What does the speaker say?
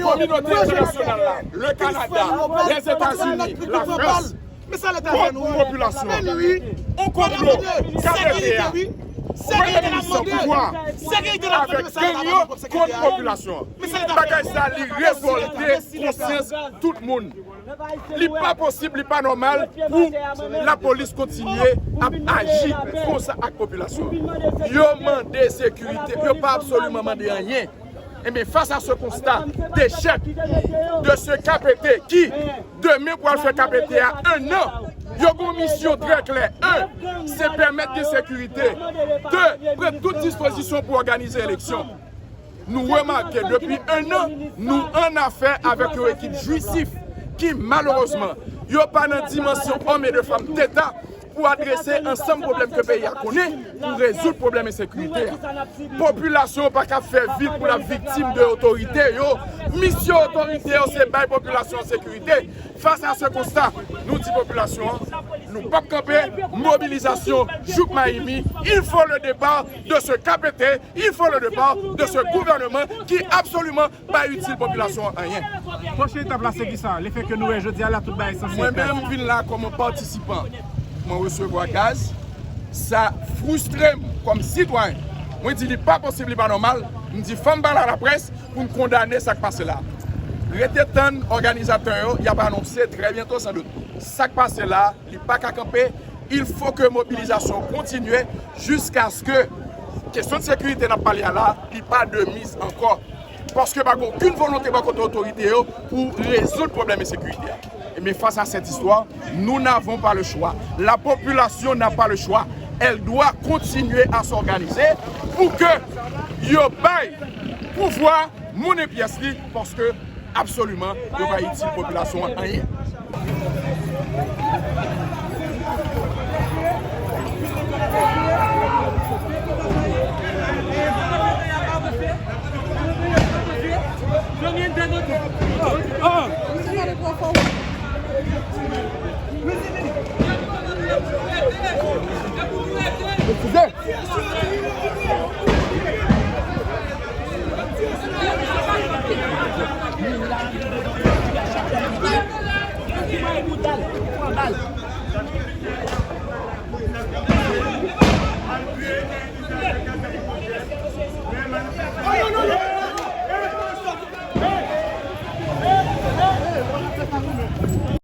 Communauté internationale, le Canada, les États-Unis, la France, mais ça l'État contre la population. On complot, KPTA, sécurité avec gagnant contre la population. Bagay ça, li révolter conscience tout le monde. Il n'est pas possible, il n'est pas normal pour la police continuer à agir comme ça avec la population. Yo demandé sécurité, yo pas absolument demandé rien. Mais face à ce constat d'échec de ce KPT qui, demain pour faire KPT à 1 an, il y a une mission très claire. 1, c'est permettre de sécurité. 2, prendre toute disposition pour organiser l'élection. Nous remarquons depuis 1 an, nous en affaire avec une équipe juive qui malheureusement, il n'y a pas de dimension hommes et de femmes d'État pour adresser ensemble problème que le pays a connu, pour résoudre le problème de sécurité. La population n'a pas qu'à faire vite pour la victime de l'autorité. Mission autorité, c'est la population en sécurité. Face à ce constat, nous disons population, nous ne pouvons pas camper, mobilisation, Jouk Mahimi, il faut le départ de ce KPT, il faut le départ de ce gouvernement qui n'est absolument pas utile population à rien. Prochaine étape là, c'est qui ça? L'effet que nous, je dis à la toute bas essentiel. Moi-même, je viens là comme participant. Moi recevoir gaz, ça frustre comme citoyen. Moi je dis pas possible, pas normal. Je dis femme à la presse pour me condamner ce qui passe là. Rete tant organisateur, il y a pas annoncé très bientôt sans doute. Ce qui passe là, il n'y a pas qu'à camper. Il faut que la mobilisation continue jusqu'à ce que la question de sécurité n'a pas là, il n'y a pas de mise encore. Parce que n'y a aucune volonté de l'autorité pour résoudre le problème de sécurité. Mais face à cette histoire, nous n'avons pas le choix. La population n'a pas le choix. Elle doit continuer à s'organiser pour que yo bail pouvoir monnaie pièce parce que absolument yo va utile population en rien.